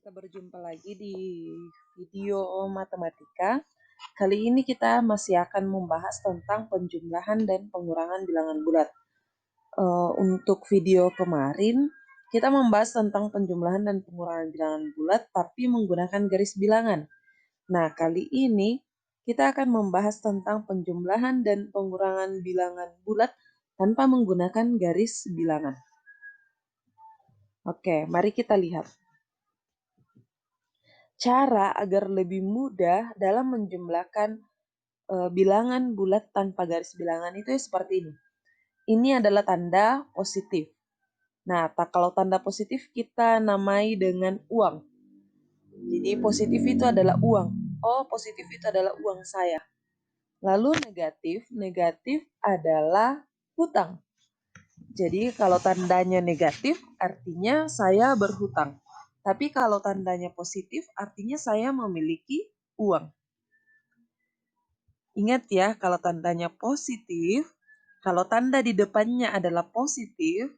Kita berjumpa lagi di video matematika. Kali ini kita masih akan membahas tentang penjumlahan dan pengurangan bilangan bulat. Untuk video kemarin, kita membahas tentang penjumlahan dan pengurangan bilangan bulat tapi menggunakan garis bilangan. Nah, kali ini kita akan membahas tentang penjumlahan dan pengurangan bilangan bulat tanpa menggunakan garis bilangan. Oke, mari kita lihat. Cara agar lebih mudah dalam menjumlahkan bilangan bulat tanpa garis bilangan itu seperti ini. Ini adalah tanda positif. Nah, kalau tanda positif kita namai dengan uang. Jadi positif itu adalah uang. Oh, positif itu adalah uang saya. Lalu negatif adalah hutang. Jadi kalau tandanya negatif artinya saya berhutang. Tapi kalau tandanya positif artinya saya memiliki uang. Ingat ya, kalau tandanya positif, kalau tanda di depannya adalah positif,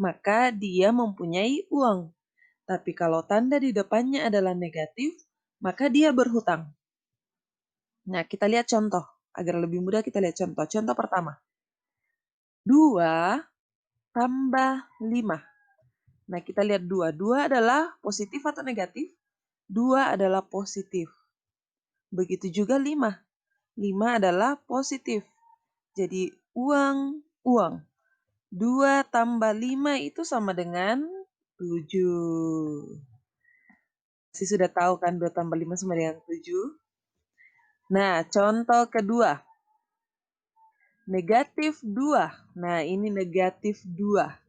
maka dia mempunyai uang. Tapi kalau tanda di depannya adalah negatif, maka dia berhutang. Nah, kita lihat contoh. Agar lebih mudah kita lihat contoh. Contoh pertama. 2 tambah 5. Nah, kita lihat 2. 2 adalah positif atau negatif? 2 adalah positif. Begitu juga 5. 5 adalah positif. Jadi uang. 2 tambah 5 itu sama dengan 7. Masih sudah tahu kan 2 tambah 5 sama dengan 7? Nah, contoh kedua. Negatif 2. Nah, ini negatif 2.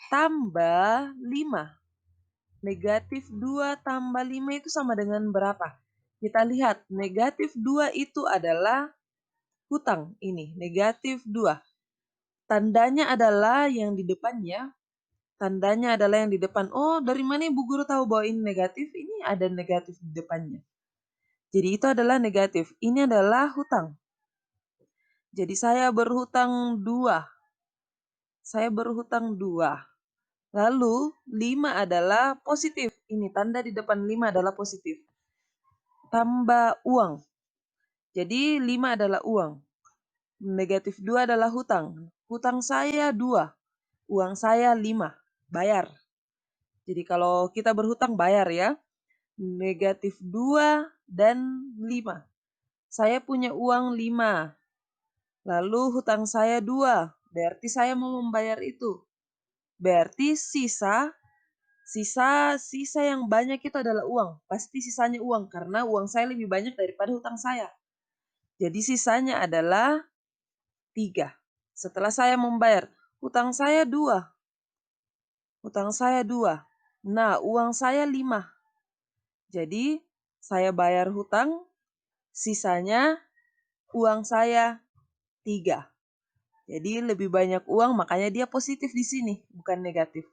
Tambah 5. Negatif 2 tambah 5 itu sama dengan berapa? Kita lihat, negatif 2 itu adalah hutang. Ini, negatif 2. Tandanya adalah yang di depannya. Tandanya adalah yang di depan. Oh, dari mana Ibu Guru tahu bahwa ini negatif? Ini ada negatif di depannya. Jadi itu adalah negatif. Ini adalah hutang. Jadi saya berhutang 2. Saya berhutang 2. Lalu 5 adalah positif. Ini tanda di depan 5 adalah positif. Tambah uang. Jadi 5 adalah uang. Negatif 2 adalah hutang. Hutang saya 2. Uang saya 5. Bayar. Jadi kalau kita berhutang bayar ya. Negatif 2 dan 5. Saya punya uang 5. Lalu hutang saya 2. Berarti saya mau membayar itu. Berarti sisa yang banyak itu adalah uang. Pasti sisanya uang karena uang saya lebih banyak daripada hutang saya. Jadi sisanya adalah 3. Setelah saya membayar, hutang saya 2. Hutang saya 2. Nah, uang saya 5. Jadi saya bayar hutang, sisanya uang saya 3. Jadi lebih banyak uang, makanya dia positif di sini, bukan negatif.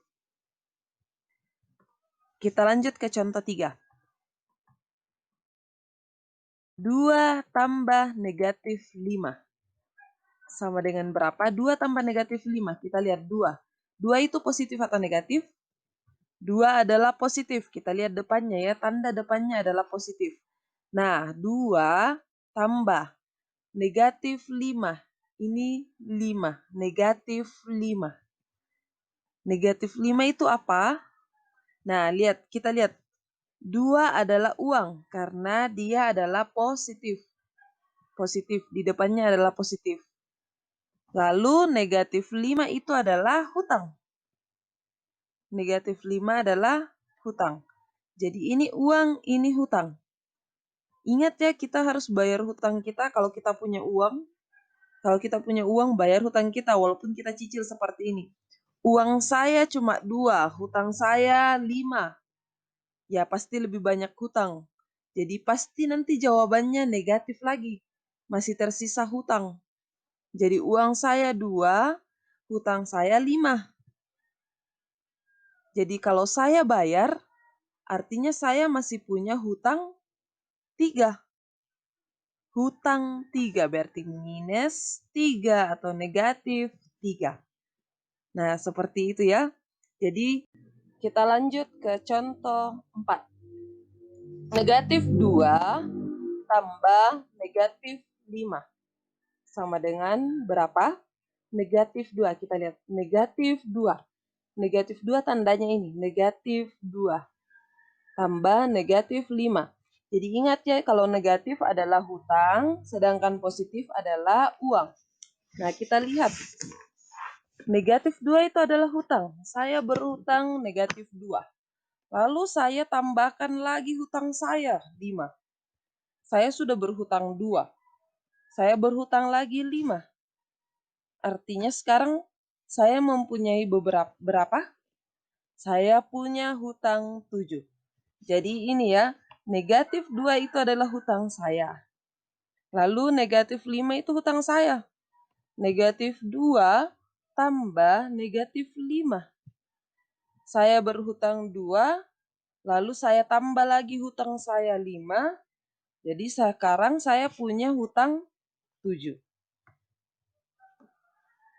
Kita lanjut ke contoh 3. 2 tambah negatif 5. Sama dengan berapa? 2 tambah negatif 5. Kita lihat 2. 2 itu positif atau negatif? 2 adalah positif. Kita lihat depannya ya, tanda depannya adalah positif. Nah, 2 tambah negatif 5. Ini 5. Negatif 5. Negatif 5 itu apa? Nah, kita lihat. 2 adalah uang karena dia adalah positif. Positif, di depannya adalah positif. Lalu negatif 5 itu adalah hutang. Negatif 5 adalah hutang. Jadi ini uang, ini hutang. Ingat ya, kita harus bayar hutang kita kalau kita punya uang. Kalau kita punya uang, bayar hutang kita walaupun kita cicil seperti ini. Uang saya cuma 2, hutang saya 5. Ya pasti lebih banyak hutang. Jadi pasti nanti jawabannya negatif lagi. Masih tersisa hutang. Jadi uang saya 2, hutang saya 5. Jadi kalau saya bayar, artinya saya masih punya hutang 3. Hutang 3 berarti minus 3 atau negatif 3. Nah, seperti itu ya. Jadi Kita lanjut ke contoh 4. Negatif 2 tambah negatif 5 sama dengan berapa? Negatif 2. Kita lihat negatif 2. Negatif 2 tandanya ini, negatif 2 tambah negatif 5. Jadi ingat ya, kalau negatif adalah hutang, sedangkan positif adalah uang. Nah, kita lihat. Negatif 2 itu adalah hutang. Saya berhutang negatif 2. Lalu saya tambahkan lagi hutang saya 5. Saya sudah berhutang 2. Saya berhutang lagi 5. Artinya sekarang saya mempunyai berapa? Saya punya hutang 7. Jadi ini ya, negatif 2 itu adalah hutang saya. Lalu negatif 5 itu hutang saya. Negatif 2 tambah negatif 5. Saya berhutang 2, lalu saya tambah lagi hutang saya 5. Jadi sekarang saya punya hutang 7.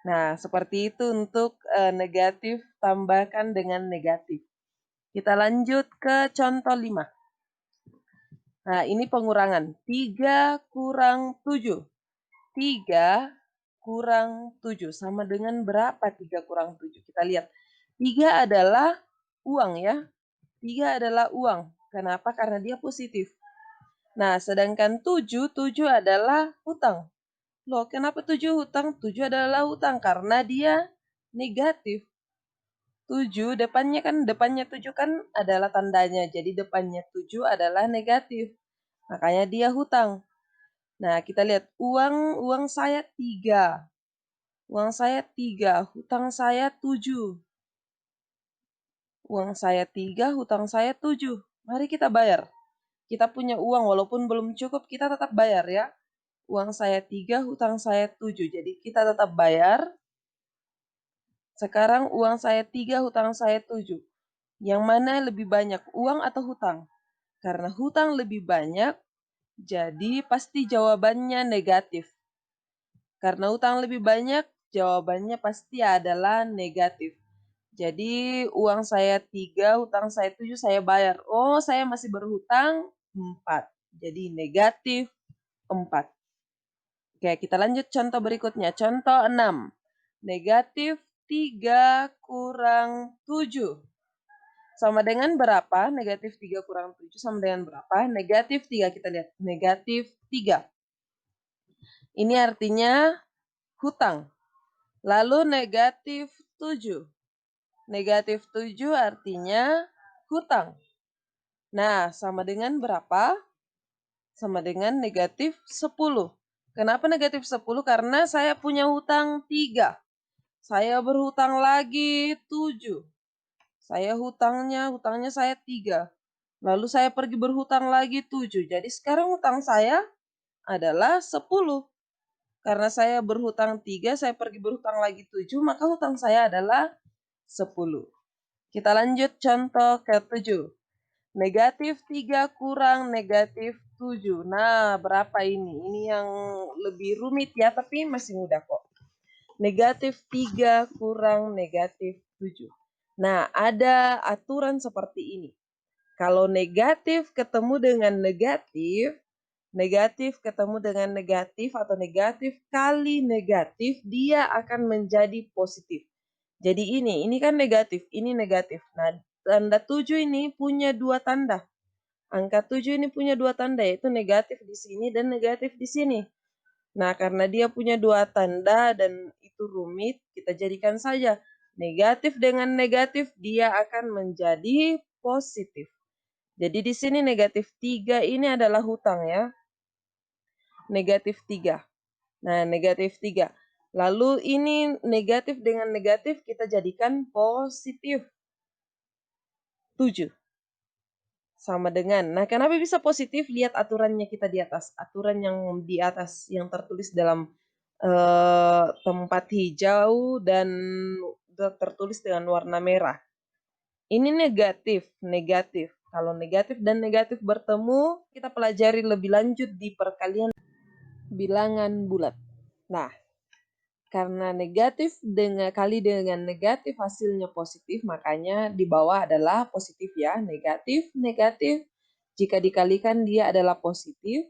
Nah, seperti itu untuk negatif tambahkan dengan negatif. Kita lanjut ke contoh 5. Nah, ini pengurangan. 3 kurang 7. 3 kurang 7 sama dengan berapa 3 kurang 7? Kita lihat. 3 adalah uang ya. 3 adalah uang. Kenapa? Karena dia positif. Nah, sedangkan 7 adalah hutang. Loh, kenapa 7 hutang? 7 adalah hutang karena dia negatif. 7 depannya 7 kan adalah tandanya. Jadi depannya 7 adalah negatif. Makanya dia hutang. Nah, kita lihat uang saya 3. Uang saya 3, hutang saya 7. Uang saya 3, hutang saya 7. Mari kita bayar. Kita punya uang walaupun belum cukup, kita tetap bayar ya. Uang saya 3, hutang saya 7. Jadi kita tetap bayar. Sekarang uang saya 3, hutang saya 7. Yang mana lebih banyak, uang atau hutang? Karena hutang lebih banyak, jadi pasti jawabannya negatif. Karena hutang lebih banyak, jawabannya pasti adalah negatif. Jadi uang saya 3, hutang saya 7, saya bayar. Oh, saya masih berhutang 4. Jadi negatif 4. Oke, kita lanjut contoh berikutnya. Contoh 6. Negatif 3 kurang 7. Sama dengan berapa? Negatif 3 kurang 7 sama dengan berapa? Negatif 3. Kita lihat. Negatif 3. Ini artinya hutang. Lalu negatif 7. Negatif 7 artinya hutang. Nah, sama dengan berapa? Sama dengan negatif 10. Kenapa negatif 10? Karena saya punya hutang 3. Saya berhutang lagi 7. Saya hutangnya saya 3. Lalu saya pergi berhutang lagi 7. Jadi sekarang hutang saya adalah 10. Karena saya berhutang 3, saya pergi berhutang lagi 7, maka hutang saya adalah 10. Kita lanjut contoh ke-7. Negatif 3 kurang negatif 7. Nah, berapa ini? Ini yang lebih rumit ya, tapi masih mudah kok. Negatif 3 kurang negatif 7. Nah, ada aturan seperti ini. Kalau negatif ketemu dengan negatif, negatif ketemu dengan negatif atau negatif kali negatif, dia akan menjadi positif. Jadi ini kan negatif, ini negatif. Nah, tanda 7 ini punya 2 tanda. Angka 7 ini punya 2 tanda, yaitu negatif di sini dan negatif di sini. Nah, karena dia punya 2 tanda dan itu rumit, kita jadikan saja negatif dengan negatif, dia akan menjadi positif. Jadi di sini negatif 3 ini adalah hutang ya. Negatif 3. Nah, negatif 3. Lalu ini negatif dengan negatif kita jadikan positif 7. Sama dengan. Nah, kenapa bisa positif? Lihat aturannya kita di atas. Aturan yang di atas yang tertulis dalam tempat hijau dan tertulis dengan warna merah. Ini negatif, negatif. Kalau negatif dan negatif bertemu, kita pelajari lebih lanjut di perkalian bilangan bulat. Nah, Karena negatif kali dengan negatif hasilnya positif, makanya di bawah adalah positif ya. Negatif, negatif. Jika dikalikan dia adalah positif,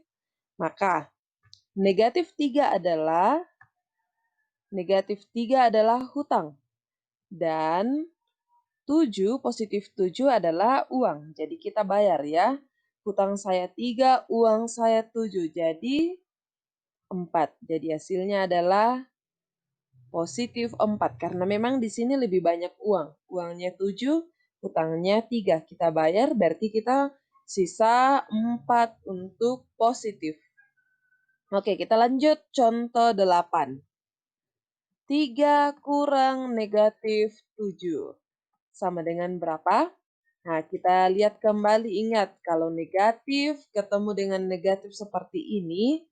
maka negatif 3 adalah hutang. Dan positif 7 adalah uang. Jadi kita bayar ya. Hutang saya 3, uang saya 7. Jadi 4. Jadi hasilnya adalah positif 4. Karena memang di sini lebih banyak uang. Uangnya 7, hutangnya 3. Kita bayar berarti kita sisa 4 untuk positif. Oke, kita lanjut contoh 8. 3 kurang negatif 7. Sama dengan berapa? Nah, kita lihat kembali, ingat kalau negatif ketemu dengan negatif seperti ini,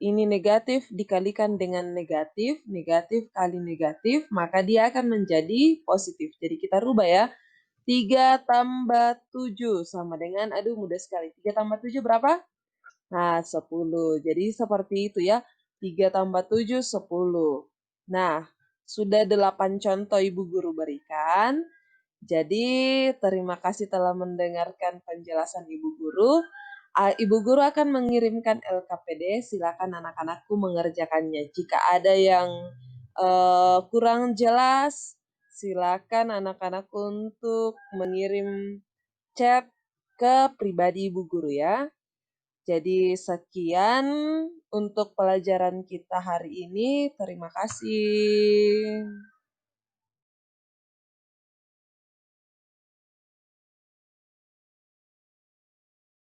ini negatif dikalikan dengan negatif, negatif kali negatif, maka dia akan menjadi positif. Jadi kita rubah ya. 3 tambah 7 sama dengan, aduh mudah sekali. 3 tambah 7 berapa? Nah, 10. Jadi seperti itu ya. 3 tambah 7, 10. Nah, sudah 8 contoh Ibu Guru berikan. Jadi, terima kasih telah mendengarkan penjelasan Ibu Guru. Ibu Guru akan mengirimkan LKPD, silakan anak-anakku mengerjakannya. Jika ada yang kurang jelas, silakan anak-anakku untuk mengirim chat ke pribadi Ibu Guru ya. Jadi sekian untuk pelajaran kita hari ini. Terima kasih.